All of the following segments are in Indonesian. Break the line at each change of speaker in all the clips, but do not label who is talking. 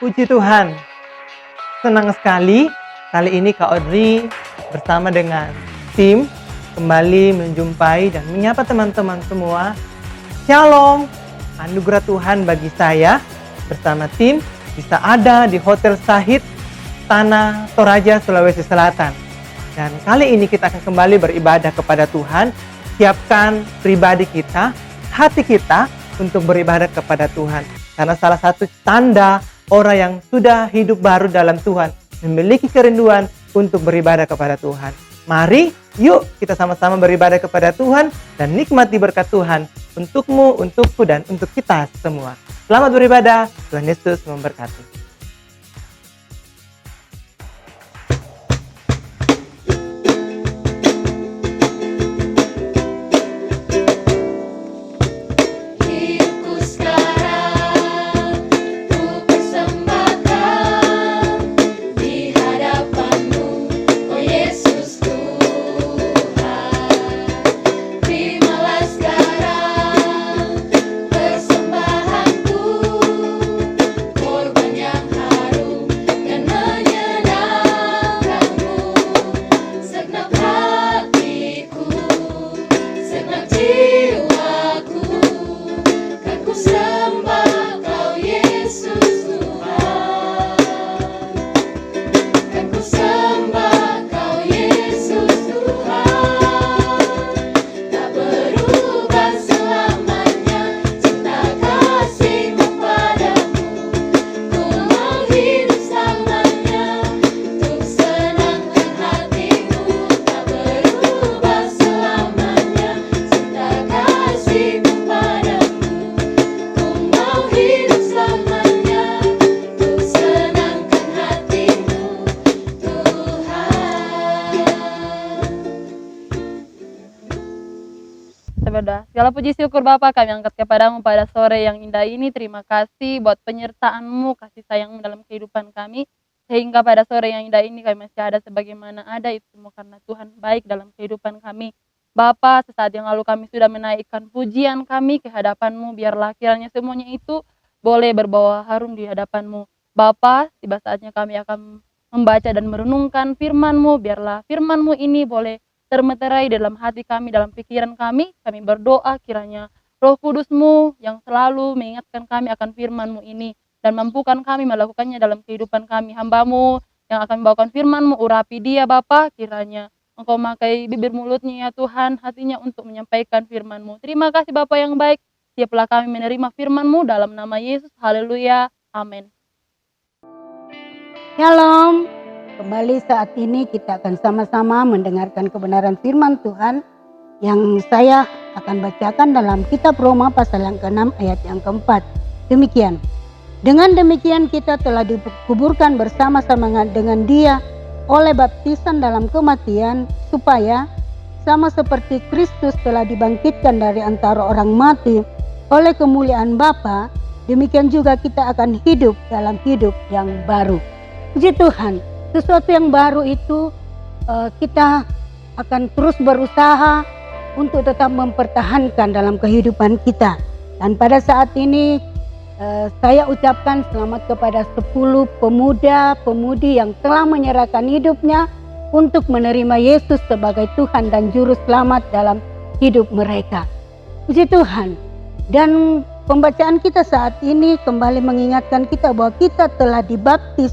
Puji Tuhan, senang sekali kali ini Kak Audrey bersama dengan tim kembali menjumpai dan menyapa teman-teman semua. Shalom, anugerah Tuhan bagi saya bersama tim bisa ada di Hotel Sahid, Tanah Toraja, Sulawesi Selatan. Dan kali ini kita akan kembali beribadah kepada Tuhan. Siapkan pribadi kita, hati kita untuk beribadah kepada Tuhan. Karena salah satu tanda orang yang sudah hidup baru dalam Tuhan memiliki kerinduan untuk beribadah kepada Tuhan. Mari, yuk kita sama-sama beribadah kepada Tuhan dan nikmati berkat Tuhan untukmu, untukku, dan untuk kita semua. Selamat beribadah, Tuhan Yesus memberkati.
Segala puji syukur Bapa kami angkat kepadamu pada sore yang indah ini. Terima kasih buat penyertaan-Mu, kasih sayang-Mu dalam kehidupan kami. Sehingga pada sore yang indah ini kami masih ada sebagaimana ada, itu semua karena Tuhan baik dalam kehidupan kami. Bapa, sesaat yang lalu kami sudah menaikkan pujian kami ke hadapan-Mu. Biarlah kiranya semuanya itu boleh berbawa harum di hadapan-Mu. Bapa, tiba saatnya kami akan membaca dan merenungkan firman-Mu. Biarlah firman-Mu ini boleh termeterai dalam hati kami, dalam pikiran kami. Kami berdoa kiranya Roh Kudus-Mu yang selalu mengingatkan kami akan firman-Mu ini dan mampukan kami melakukannya dalam kehidupan kami. Hamba-Mu yang akan membawakan firman-Mu, urapi dia Bapa, kiranya Engkau makai bibir mulutnya ya Tuhan, hatinya untuk menyampaikan firman-Mu. Terima kasih Bapa yang baik, siaplah kami menerima firman-Mu dalam nama Yesus. Haleluya, amin.
Shalom. Kembali saat ini kita akan sama-sama mendengarkan kebenaran firman Tuhan yang saya akan bacakan dalam kitab Roma pasal yang ke-6 ayat yang ke-4. Demikian. Dengan demikian kita telah dikuburkan bersama-sama dengan Dia oleh baptisan dalam kematian, supaya sama seperti Kristus telah dibangkitkan dari antara orang mati oleh kemuliaan Bapa, demikian juga kita akan hidup dalam hidup yang baru. Puji Tuhan. Sesuatu yang baru itu kita akan terus berusaha untuk tetap mempertahankan dalam kehidupan kita. Dan pada saat ini saya ucapkan selamat kepada 10 pemuda-pemudi yang telah menyerahkan hidupnya untuk menerima Yesus sebagai Tuhan dan Juru Selamat dalam hidup mereka. Puji Tuhan. Dan pembacaan kita saat ini kembali mengingatkan kita bahwa kita telah dibaptis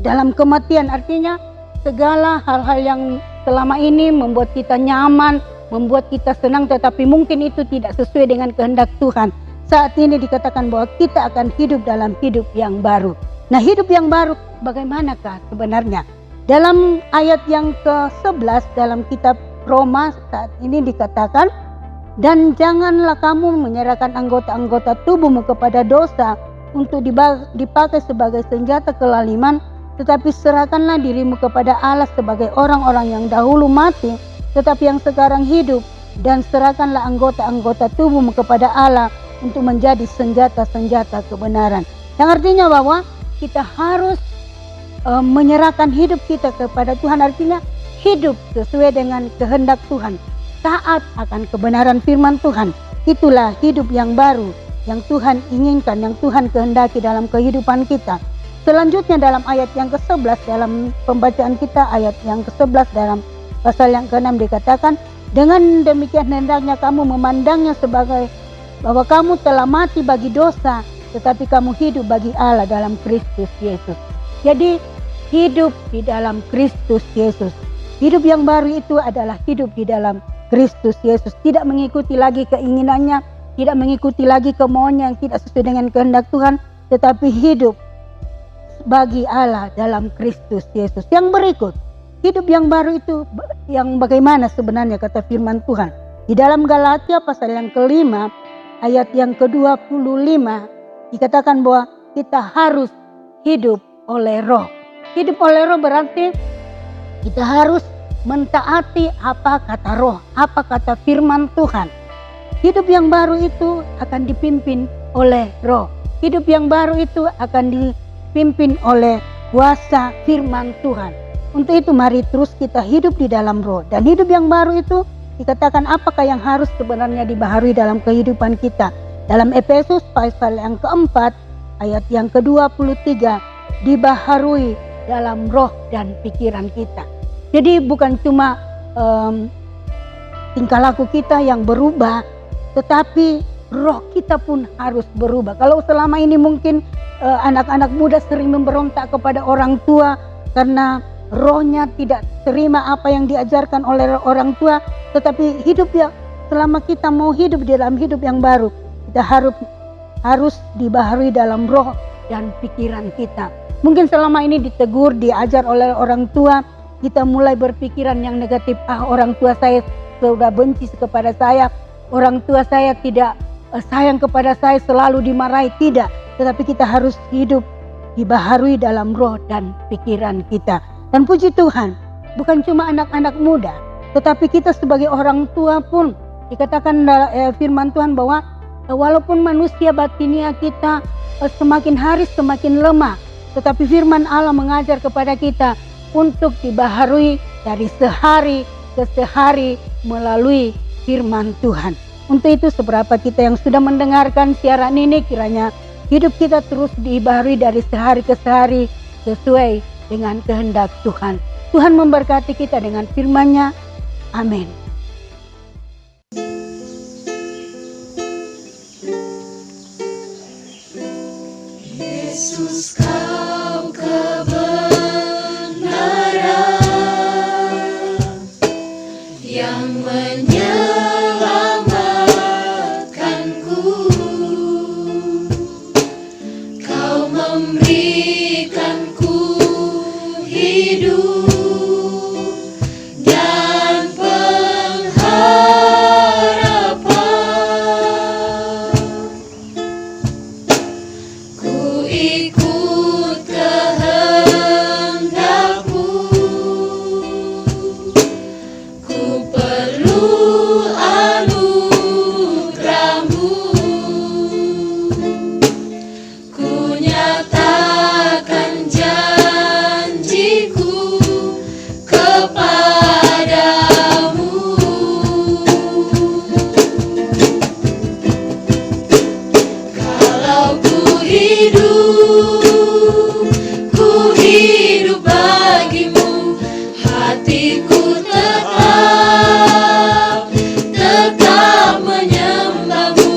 dalam kematian, artinya segala hal-hal yang selama ini membuat kita nyaman, membuat kita senang, tetapi mungkin itu tidak sesuai dengan kehendak Tuhan. Saat ini dikatakan bahwa kita akan hidup dalam hidup yang baru. Nah, hidup yang baru bagaimanakah sebenarnya? Dalam ayat yang ke-11 dalam kitab Roma saat ini dikatakan, dan janganlah kamu menyerahkan anggota-anggota tubuhmu kepada dosa untuk dipakai sebagai senjata kelaliman, tetapi serahkanlah dirimu kepada Allah sebagai orang-orang yang dahulu mati, tetapi yang sekarang hidup, dan serahkanlah anggota-anggota tubuhmu kepada Allah untuk menjadi senjata-senjata kebenaran. Yang artinya bahwa kita harus menyerahkan hidup kita kepada Tuhan, artinya hidup sesuai dengan kehendak Tuhan. taat akan kebenaran firman Tuhan. Itulah hidup yang baru yang Tuhan inginkan, yang Tuhan kehendaki dalam kehidupan kita. Selanjutnya dalam ayat yang ke-11 dalam pembacaan kita, ayat yang ke-11 dalam pasal yang ke-6 dikatakan, dengan demikian hendaknya kamu memandangnya sebagai bahwa kamu telah mati bagi dosa, tetapi kamu hidup bagi Allah dalam Kristus Yesus. Jadi hidup di dalam Kristus Yesus. Hidup yang baru itu adalah hidup di dalam Kristus Yesus. Tidak mengikuti lagi keinginannya, tidak mengikuti lagi kemauannya yang tidak sesuai dengan kehendak Tuhan, tetapi hidup bagi Allah dalam Kristus Yesus. Yang berikut, hidup yang baru itu yang bagaimana sebenarnya kata firman Tuhan. Di dalam Galatia pasal yang ke-5 ayat yang ke-25 dikatakan bahwa kita harus hidup oleh roh. Hidup oleh roh berarti kita harus mentaati apa kata roh, apa kata firman Tuhan. Hidup yang baru itu akan dipimpin oleh roh. Hidup yang baru itu akan dipimpin oleh kuasa firman Tuhan. Untuk itu mari terus kita hidup di dalam roh. Dan hidup yang baru itu dikatakan apakah yang harus sebenarnya dibaharui dalam kehidupan kita. Dalam Efesus pasal yang ke-4 ayat yang ke-23, dibaharui dalam roh dan pikiran kita. Jadi bukan cuma tingkah laku kita yang berubah, tetapi roh kita pun harus berubah. Kalau selama ini mungkin anak-anak muda sering memberontak kepada orang tua karena rohnya tidak terima apa yang diajarkan oleh orang tua, tetapi hidup ya, selama kita mau hidup di dalam hidup yang baru, kita harus dibaharui dalam roh dan pikiran kita. Mungkin selama ini ditegur, diajar oleh orang tua, kita mulai berpikiran yang negatif. Orang tua saya sudah benci kepada saya, orang tua saya tidak sayang kepada saya, selalu dimarahi. Tidak, tetapi kita harus hidup dibaharui dalam roh dan pikiran kita. Dan puji Tuhan, bukan cuma anak-anak muda, tetapi kita sebagai orang tua pun dikatakan firman Tuhan bahwa walaupun manusia batinia kita semakin hari semakin lemah, tetapi firman Allah mengajar kepada kita untuk dibaharui dari sehari ke sehari melalui firman Tuhan. Untuk itu seberapa kita yang sudah mendengarkan siaran ini, kiranya hidup kita terus dibaharui dari sehari ke sehari sesuai dengan kehendak Tuhan. Tuhan memberkati kita dengan firman-Nya. Amin.
Yesus, kau kebenaran yang menyelamatkanku. Kau memberikanku hidup dan pengharapan. Ku ikut kehendak-Mu, ku perlu anugerah-Mu. Ku nyatakan janjiku kepadamu. Kalau ku hidup bagimu, hatiku tetap menyembah-Mu.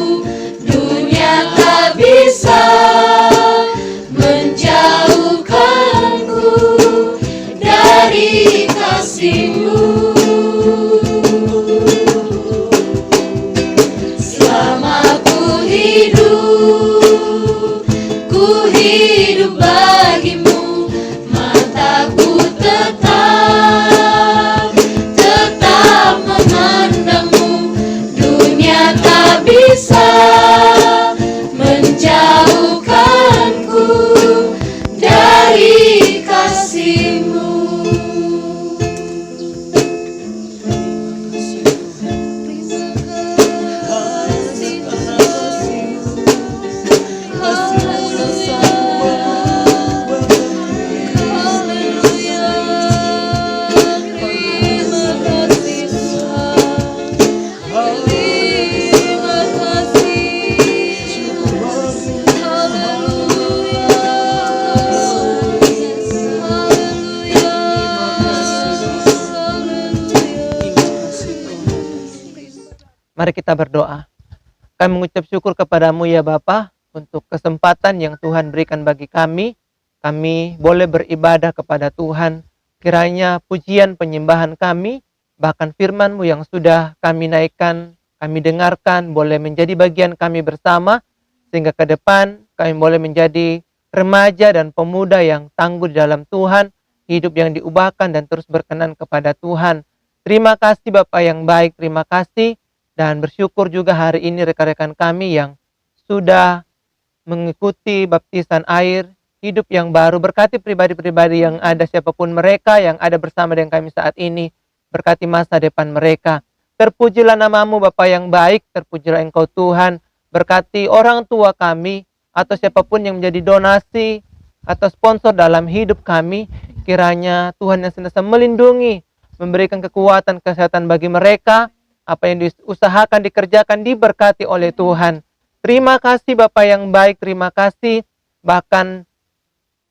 Dunia tak bisa menjauhkanku dari kasih-Mu. Selama ku hidup bagimu, mataku tetap memandang-Mu. Dunia tak bisa menjauhkanku dari kasih-Mu.
Mari kita berdoa. Kami mengucap syukur kepadamu ya Bapa untuk kesempatan yang Tuhan berikan bagi kami. Kami boleh beribadah kepada Tuhan. Kiranya pujian penyembahan kami, bahkan firman-Mu yang sudah kami naikkan, kami dengarkan, boleh menjadi bagian kami bersama, sehingga ke depan kami boleh menjadi remaja dan pemuda yang tangguh di dalam Tuhan, hidup yang diubahkan dan terus berkenan kepada Tuhan. Terima kasih Bapak yang baik, terima kasih. Dan bersyukur juga hari ini rekan-rekan kami yang sudah mengikuti baptisan air, hidup yang baru. Berkati pribadi-pribadi yang ada, siapapun mereka yang ada bersama dengan kami saat ini. Berkati masa depan mereka. Terpujilah namamu Bapa yang baik, terpujilah Engkau Tuhan. Berkati orang tua kami atau siapapun yang menjadi donasi atau sponsor dalam hidup kami. Kiranya Tuhan yang senantiasa melindungi, memberikan kekuatan, kesehatan bagi mereka. Apa yang diusahakan, dikerjakan, diberkati oleh Tuhan. Terima kasih Bapak yang baik, terima kasih. Bahkan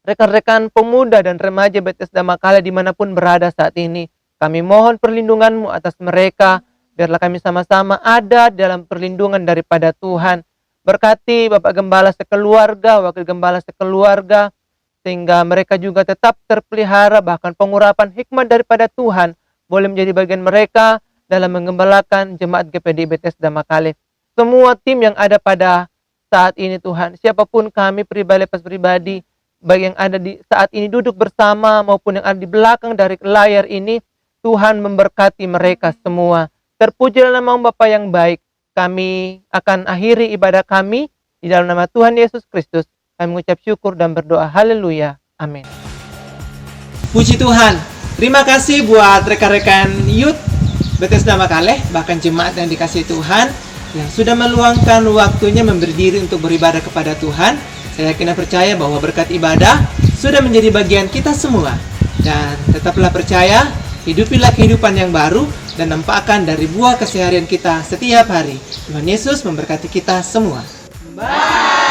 rekan-rekan pemuda dan remaja Bethesda Makale dimanapun berada saat ini. Kami mohon perlindungan-Mu atas mereka. Biarlah kami sama-sama ada dalam perlindungan daripada Tuhan. Berkati Bapak Gembala sekeluarga, Wakil Gembala sekeluarga. Sehingga mereka juga tetap terpelihara, bahkan pengurapan hikmat daripada Tuhan boleh menjadi bagian mereka dalam menggembalakan jemaat GPD Bethesda Makale. Semua tim yang ada pada saat ini Tuhan, siapapun kami pribadi, baik yang ada di saat ini duduk bersama maupun yang ada di belakang dari layar ini, Tuhan memberkati mereka semua. Terpujilah nama Bapa yang baik. Kami akan akhiri ibadah kami di dalam nama Tuhan Yesus Kristus. Kami mengucap syukur dan berdoa. Haleluya. Amin. Puji Tuhan. Terima kasih buat rekan-rekan youth Bethesda Makale, bahkan jemaat yang dikasihi Tuhan, yang sudah meluangkan waktunya memberi diri untuk beribadah kepada Tuhan. Saya yakin dan percaya bahwa berkat ibadah sudah menjadi bagian kita semua. Dan tetaplah percaya, hidupilah kehidupan yang baru, dan nampakkan dari buah keseharian kita setiap hari. Tuhan Yesus memberkati kita semua. Bye!